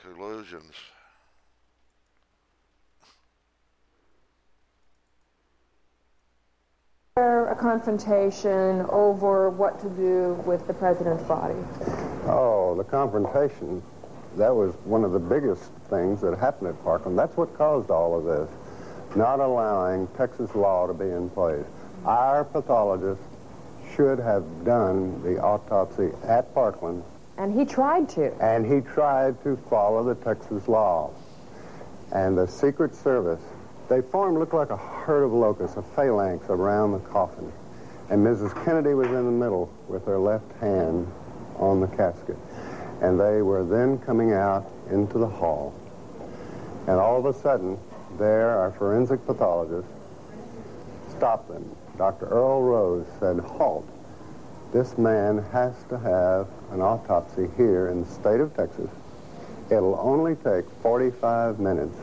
collusions. A confrontation over what to do with the president's body? Oh, the confrontation, that was one of the biggest things that happened at Parkland. That's what caused all of this, not allowing Texas law to be in place. Our pathologist should have done the autopsy at Parkland. And he tried to. And he tried to follow the Texas law. And the Secret Service, they formed, looked like a herd of locusts, a phalanx around the coffin. And Mrs. Kennedy was in the middle with her left hand on the casket. And they were then coming out into the hall. And all of a sudden, there, our forensic pathologist stopped them. Dr. Earl Rose said, "Halt. This man has to have an autopsy here in the state of Texas. It'll only take 45 minutes."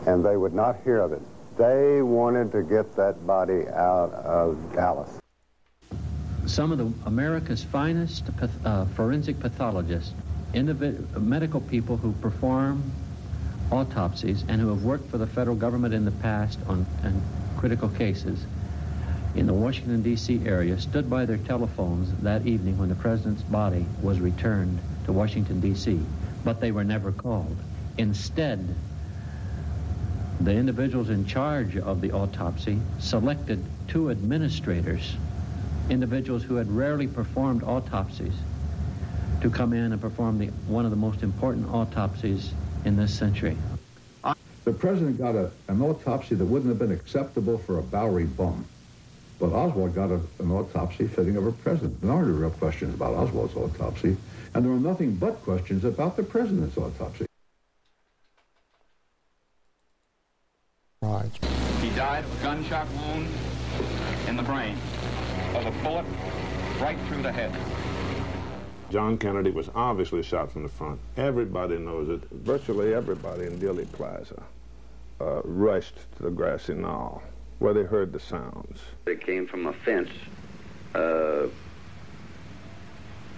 And they would not hear of it. They wanted to get that body out of Dallas. Some of America's finest forensic pathologists, medical people who perform autopsies and who have worked for the federal government in the past on critical cases in the Washington, D.C. area, stood by their telephones that evening when the president's body was returned to Washington, D.C., but they were never called. Instead, the individuals in charge of the autopsy selected 2 administrators, individuals who had rarely performed autopsies, to come in and perform one of the most important autopsies in this century. The president got an autopsy that wouldn't have been acceptable for a Bowery bum. But Oswald got an autopsy fitting of a president. There aren't real questions about Oswald's autopsy, and there were nothing but questions about the president's autopsy. Right. He died of a gunshot wound in the brain, of a bullet right through the head. John Kennedy was obviously shot from the front. Everybody knows it. Virtually everybody in Dealey Plaza rushed to the grassy knoll where they heard the sounds. It came from a fence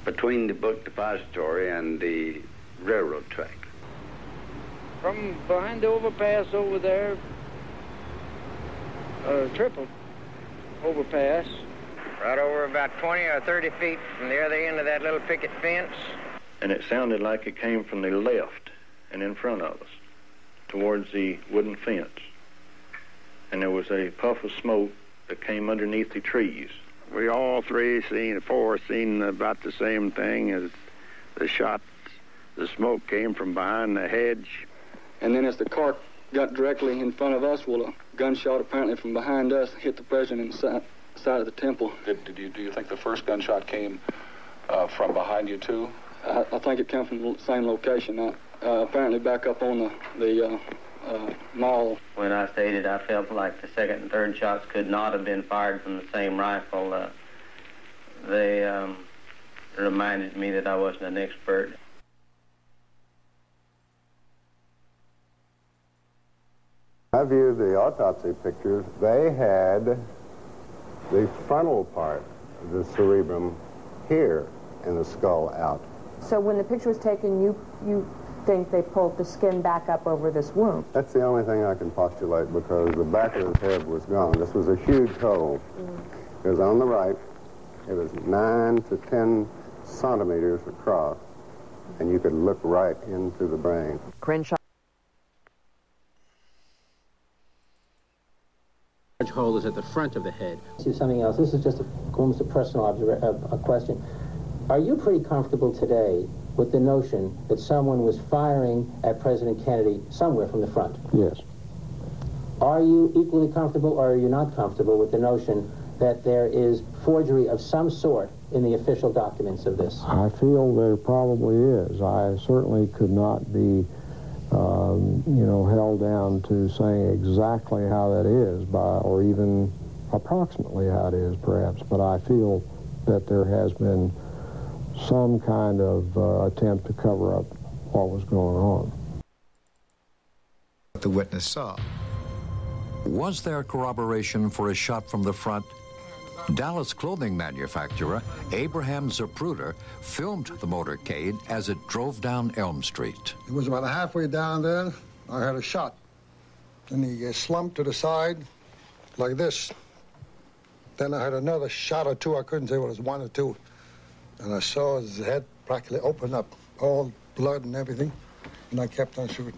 between the book depository and the railroad track. From behind the overpass over there, triple overpass. Right over about 20 or 30 feet from the other end of that little picket fence. And it sounded like it came from the left and in front of us, towards the wooden fence. And there was a puff of smoke that came underneath the trees. We all four seen about the same thing as the shots. The smoke came from behind the hedge. And then as the car got directly in front of us, well, a gunshot apparently from behind us hit the president in the side of the temple. Do you think the first gunshot came from behind you, too? I think it came from the same location. Apparently back up on the mall. When I stated I felt like the second and third shots could not have been fired from the same rifle, they reminded me that I wasn't an expert. I viewed the autopsy pictures. They had the frontal part of the cerebrum here and the skull out. So when the picture was taken, you think they pulled the skin back up over this wound? That's the only thing I can postulate, because the back of his head was gone. This was a huge hole. It was on the right. It was 9 to 10 centimeters across, and you could look right into the brain. Crenshaw. Hole is at the front of the head. See something else. This is just almost a personal a question. Are you pretty comfortable today with the notion that someone was firing at President Kennedy somewhere from the front? Yes. Are you equally comfortable, or are you not comfortable with the notion that there is forgery of some sort in the official documents of this? I feel there probably is. I certainly could not be held down to saying exactly how that is, or even approximately how it is, perhaps. But I feel that there has been some kind of attempt to cover up what was going on. What the witness saw. Was there corroboration for a shot from the front? Dallas clothing manufacturer Abraham Zapruder filmed the motorcade as it drove down Elm Street. It was about halfway down there, I heard a shot. And he slumped to the side like this. Then I heard another shot or two. I couldn't say what it was, one or two. And I saw his head practically open up, all blood and everything. And I kept on shooting.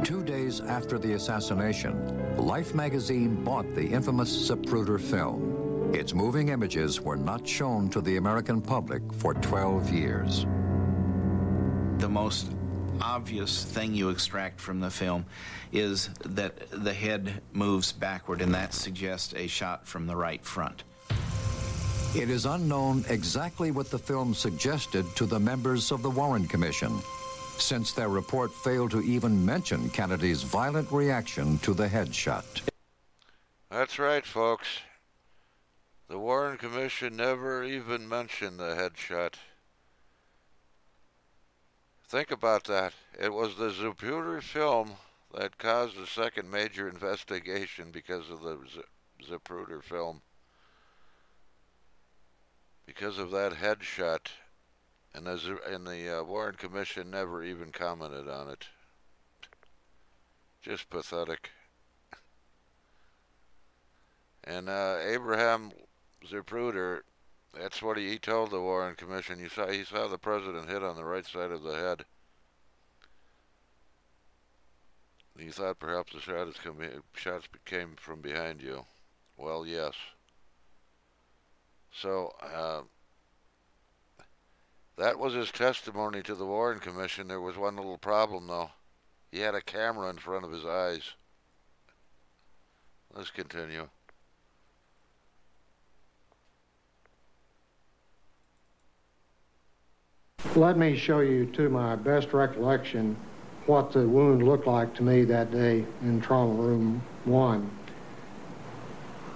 2 days after the assassination, Life magazine bought the infamous Zapruder film. Its moving images were not shown to the American public for 12 years. The most obvious thing you extract from the film is that the head moves backward, and that suggests a shot from the right front. It is unknown exactly what the film suggested to the members of the Warren Commission, since their report failed to even mention Kennedy's violent reaction to the headshot. That's right, folks. The Warren Commission never even mentioned the headshot. Think about that. It was the Zapruder film that caused the second major investigation because of the Zapruder film. Because of that headshot. And the Warren Commission never even commented on it. Just pathetic. And Abraham Zapruder, that's what he told the Warren Commission. He saw the president hit on the right side of the head. He thought perhaps the shots came from behind you. Well, yes. So, that was his testimony to the Warren Commission. There was one little problem, though. He had a camera in front of his eyes. Let's continue. Let me show you, to my best recollection, what the wound looked like to me that day in Trauma Room 1.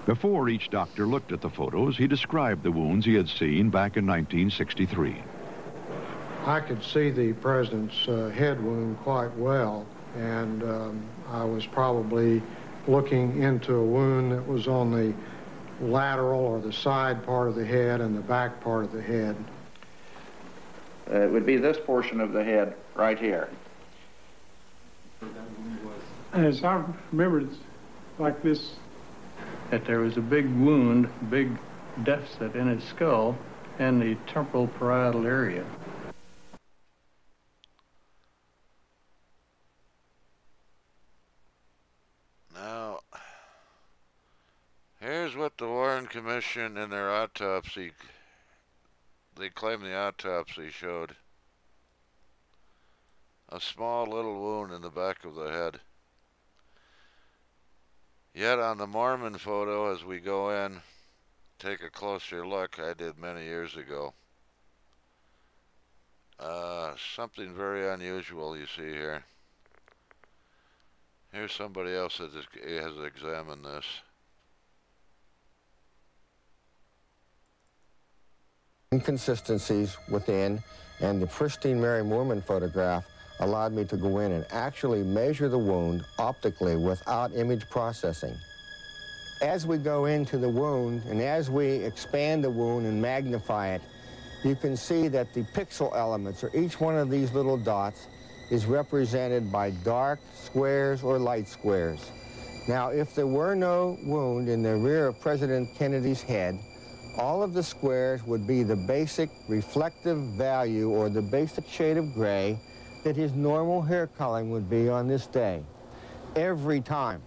Before each doctor looked at the photos, he described the wounds he had seen back in 1963. I could see the president's head wound quite well, and I was probably looking into a wound that was on the lateral or the side part of the head and the back part of the head. It would be this portion of the head right here. As I remember, it's like this, that there was a big wound, big deficit in his skull and the temporal parietal area. Now, here's what the Warren Commission in their autopsy, they claim the autopsy showed. A small little wound in the back of the head. Yet on the Mormon photo, as we go in, take a closer look, I did many years ago. Something very unusual you see here. Here's somebody else that has examined this. Inconsistencies within, and the pristine Mary Moorman photograph allowed me to go in and actually measure the wound optically without image processing. As we go into the wound and as we expand the wound and magnify it, you can see that the pixel elements, or each one of these little dots, is represented by dark squares or light squares. Now, if there were no wound in the rear of President Kennedy's head, all of the squares would be the basic reflective value or the basic shade of gray that his normal hair coloring would be on this day. Every time,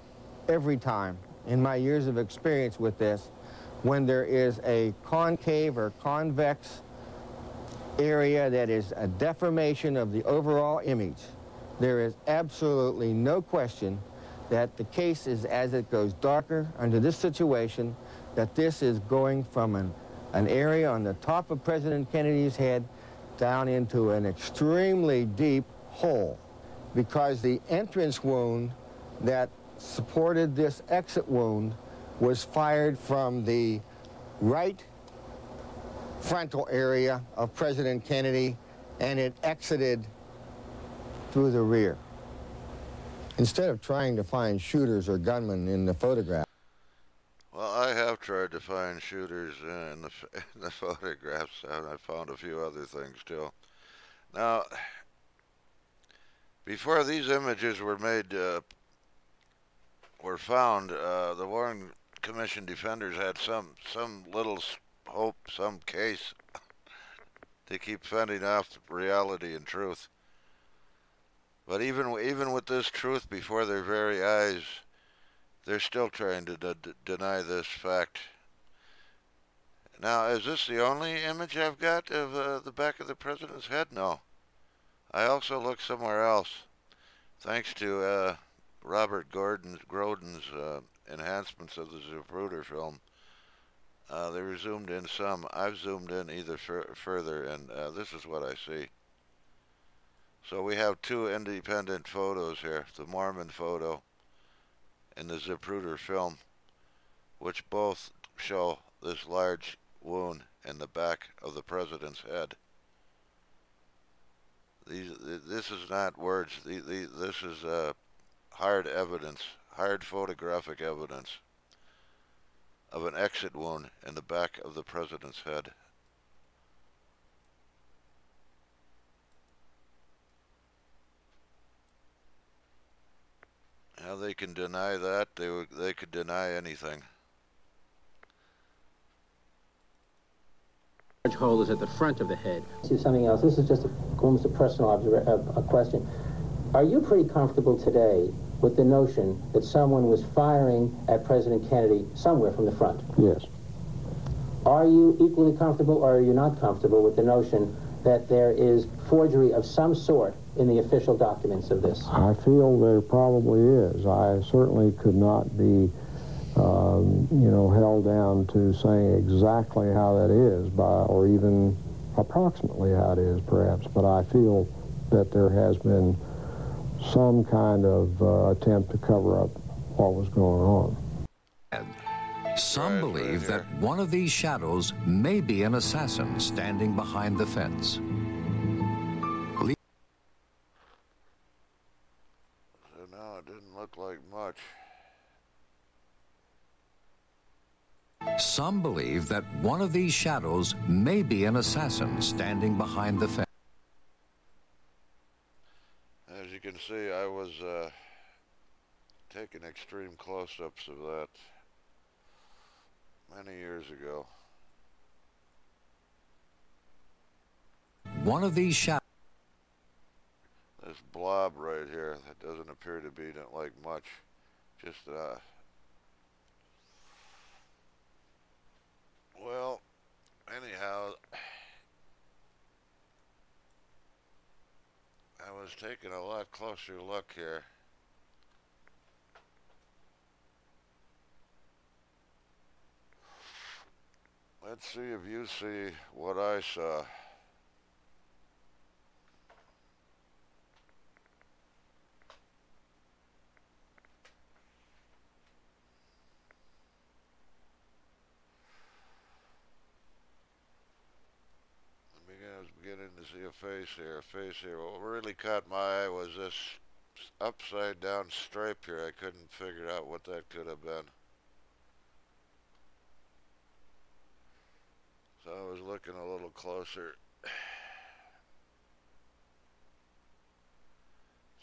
in my years of experience with this, when there is a concave or convex area that is a deformation of the overall image, there is absolutely no question that the case is, as it goes darker under this situation, that this is going from an area on the top of President Kennedy's head down into an extremely deep hole, because the entrance wound that supported this exit wound was fired from the right frontal area of President Kennedy, and it exited through the rear. Instead of trying to find shooters or gunmen in the photograph. Well, I have tried to to find shooters in the photographs, and I found a few other things too. Now, before these images were made, were found, the Warren Commission defenders had some little hope, some case to keep fending off reality and truth. But even with this truth before their very eyes, they're still trying to deny this fact. Now, is this the only image I've got of the back of the president's head? No. I also looked somewhere else. Thanks to Robert Grodin's enhancements of the Zapruder film, they were zoomed in some. I've zoomed in either further, and this is what I see. So we have two independent photos here, the Mormon photo and the Zapruder film, which both show this large wound in the back of the president's head. This is not words. This is hard evidence, hard photographic evidence of an exit wound in the back of the president's head. How they can deny that? They could deny anything. Large hole is at the front of the head. See something else. This is just almost a personal a question. Are you pretty comfortable today with the notion that someone was firing at President Kennedy somewhere from the front? Yes. Are you equally comfortable, or are you not comfortable with the notion that there is forgery of some sort in the official documents of this? I feel there probably is. I certainly could not be, held down to saying exactly how that is, or even approximately how it is, perhaps. But I feel that there has been some kind of attempt to cover up what was going on. Some believe that one of these shadows may be an assassin standing behind the fence. So now it didn't look like much. Some believe that one of these shadows may be an assassin standing behind the fence. As you can see, I was taking extreme close-ups of that many years ago. One of these shadows. This blob right here, that doesn't appear to be like much. Just, well, anyhow, I was taking a lot closer look here. Let's see if you see what I saw. I was beginning to see a face here. What really caught my eye was this upside down stripe here. I couldn't figure out what that could have been. So I was looking a little closer.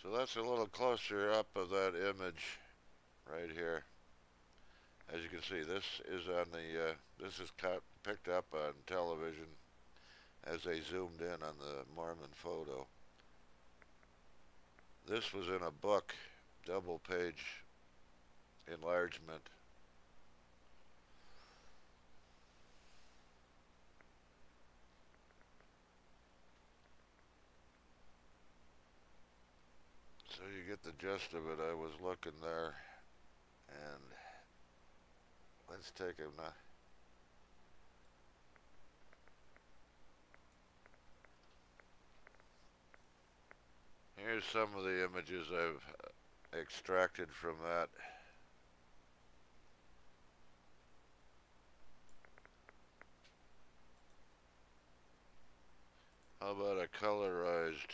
So that's a little closer up of that image right here. As you can see, this is on the this is picked up on television as they zoomed in on the Mormon photo. This was in a book, double page enlargement. So you get the gist of it. I was looking there, and let's take him now. Here's some of the images I've extracted from that. How about a colorized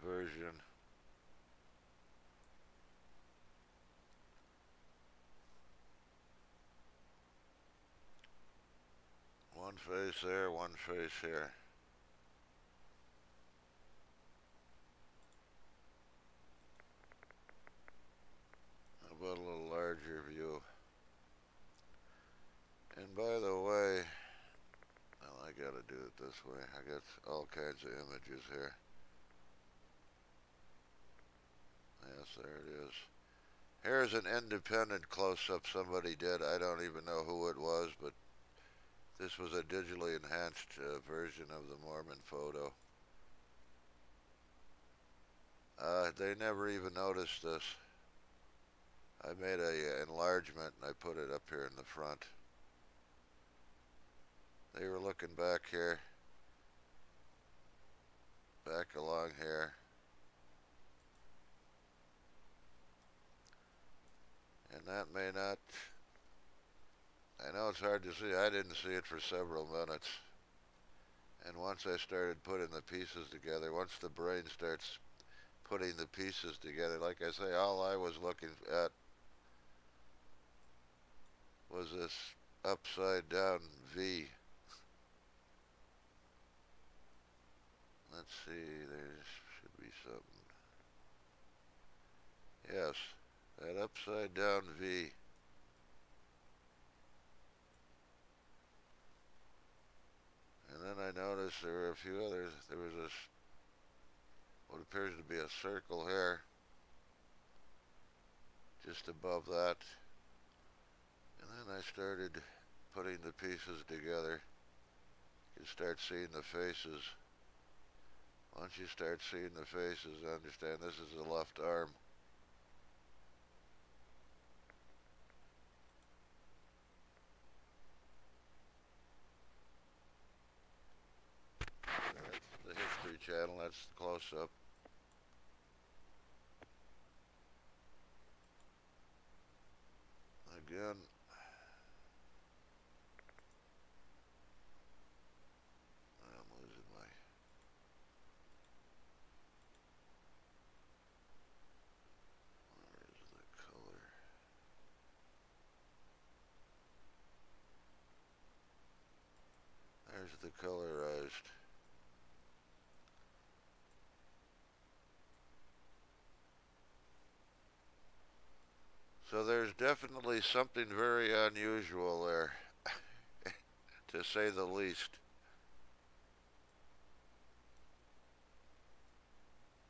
version? One face there, one face here. How about a little larger view? And by the way, well, I gotta do it this way. I got all kinds of images here. Yes, there it is. Here's an independent close-up somebody did. I don't even know who it was, but this was a digitally enhanced version of the Mormon photo. They never even noticed this. I made a enlargement and I put it up here in the front. They were looking back here, back along here. And that may not, I know it's hard to see. I didn't see it for several minutes. And once I started putting the pieces together, once the brain starts putting the pieces together, like I say, all I was looking at was this upside down V. Let's see, there should be something. Yes, that upside down V. And then I noticed there were a few others. There was this, what appears to be a circle here, just above that. And then I started putting the pieces together. You start seeing the faces. Once you start seeing the faces, understand this is the left arm. That's the History Channel, that's the close-up. Again, I'm losing my... Where is the color? There's the colorized. So there's definitely something very unusual there, to say the least.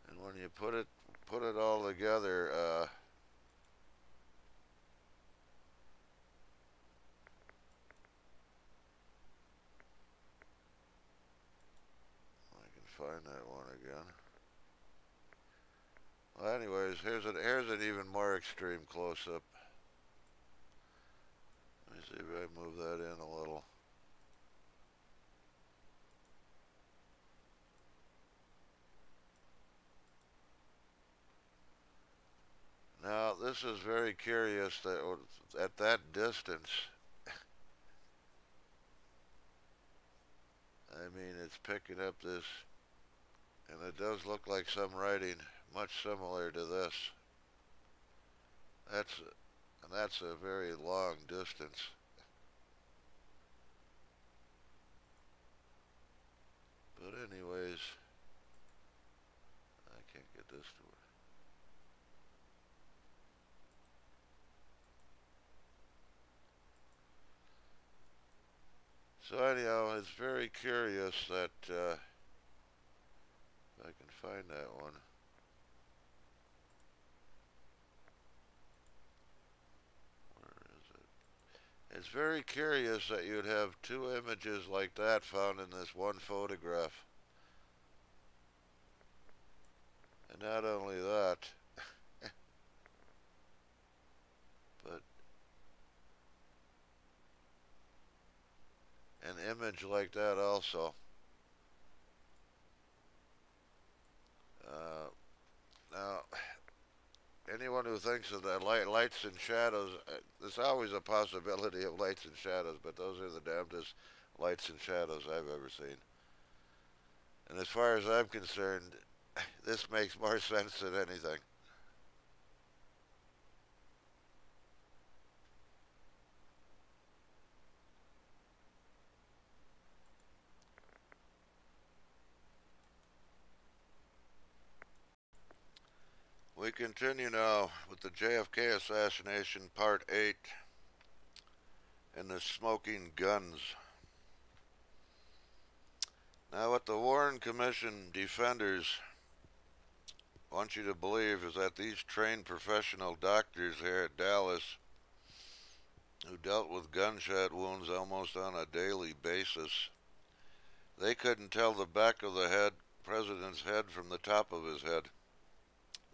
And when you put it all together, I can find that one again. Well, anyways, here's an even more extreme close-up. Let me see if I move that in a little. Now, this is very curious that at that distance, I mean, it's picking up this, and it does look like some writing much similar to this. That's a very long distance. But anyways, I can't get this to work. So anyhow, it's very curious that, if I can find that one. Where is it? It's very curious that you'd have two images like that found in this one photograph. And not only that, but an image like that also. Now, anyone who thinks of the lights and shadows, there's always a possibility of lights and shadows, but those are the damnedest lights and shadows I've ever seen. And as far as I'm concerned, this makes more sense than anything. We continue now with the JFK Assassination, Part 8, and the smoking guns. Now, what the Warren Commission defenders want you to believe is that these trained professional doctors here at Dallas, who dealt with gunshot wounds almost on a daily basis, they couldn't tell the back of the president's head from the top of his head.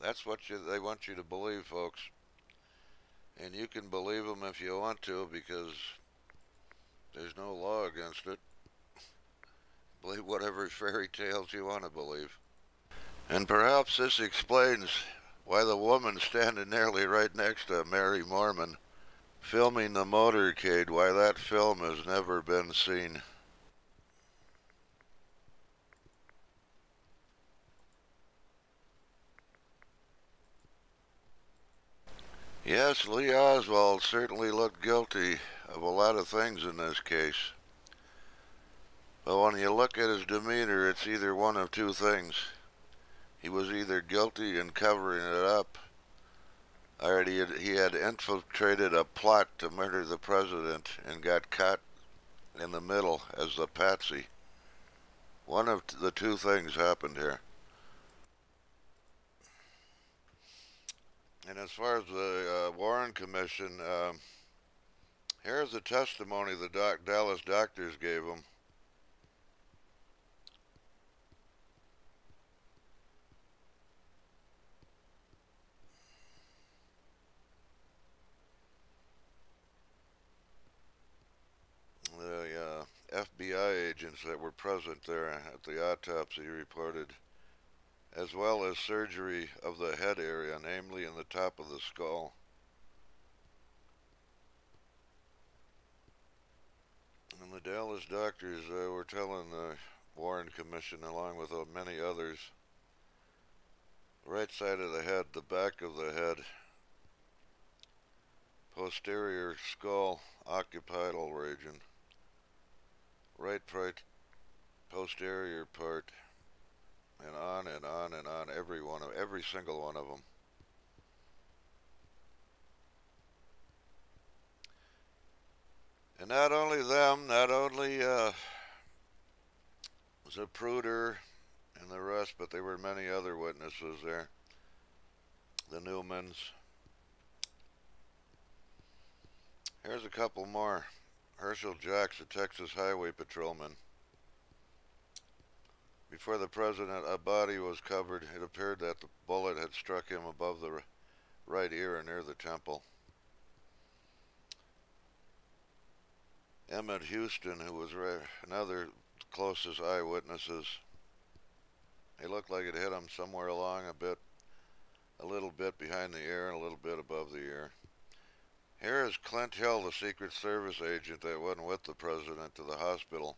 That's what they want you to believe, folks. And you can believe them if you want to, because there's no law against it. Believe whatever fairy tales you want to believe. And perhaps this explains why the woman standing nearly right next to Mary Mormon filming the motorcade, why that film has never been seen. Yes, Lee Oswald certainly looked guilty of a lot of things in this case. But when you look at his demeanor, it's either one of two things. He was either guilty in covering it up, or he had infiltrated a plot to murder the president and got caught in the middle as the patsy. One of the two things happened here. And as far as the Warren Commission, here's the testimony the Dallas doctors gave him. The FBI agents that were present there at the autopsy reported, as well as surgery of the head area, namely in the top of the skull. And the Dallas doctors were telling the Warren Commission, along with many others, right side of the head, the back of the head, posterior skull occipital region, right posterior part, and on and on and on, every single one of them. And not only them, not only Zapruder and the rest, but there were many other witnesses there. The Newmans. Here's a couple more. Herschel Jacks, a Texas highway patrolman. Before the president, a body was covered. It appeared that the bullet had struck him above the right ear near the temple. Emmett Houston, who was another closest eyewitnesses. It looked like it hit him somewhere along a little bit behind the ear and a little bit above the ear. Here is Clint Hill, the Secret Service agent that went with the president to the hospital.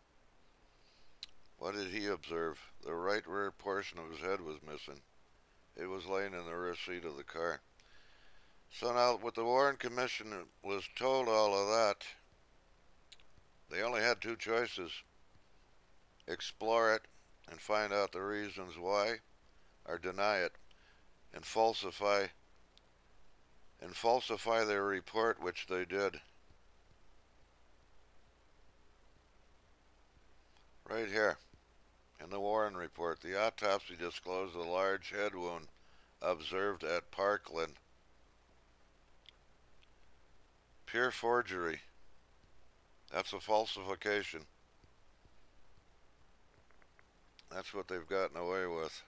What did he observe? The right rear portion of his head was missing. It was laying in the rear seat of the car. So now, what the Warren Commission was told all of that, they only had two choices. Explore it and find out the reasons why, or deny it and falsify their report, which they did. Right here in the Warren report, the autopsy disclosed a large head wound observed at Parkland. Pure forgery. That's a falsification. That's what they've gotten away with.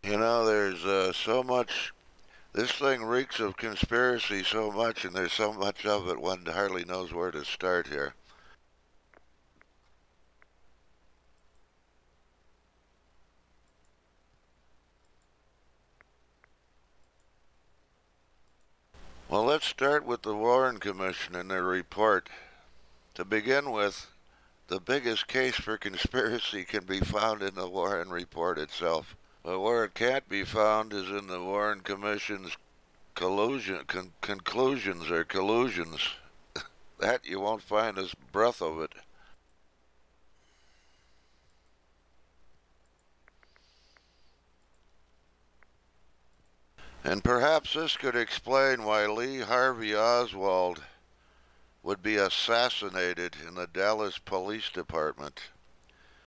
You know, there's so much, this thing reeks of conspiracy so much, and there's so much of it, one hardly knows where to start here. Well, let's start with the Warren Commission and their report. To begin with, the biggest case for conspiracy can be found in the Warren report itself. But where it can't be found is in the Warren Commission's conclusions or collusions. that you won't find a breath of it. And perhaps this could explain why Lee Harvey Oswald would be assassinated in the Dallas Police Department.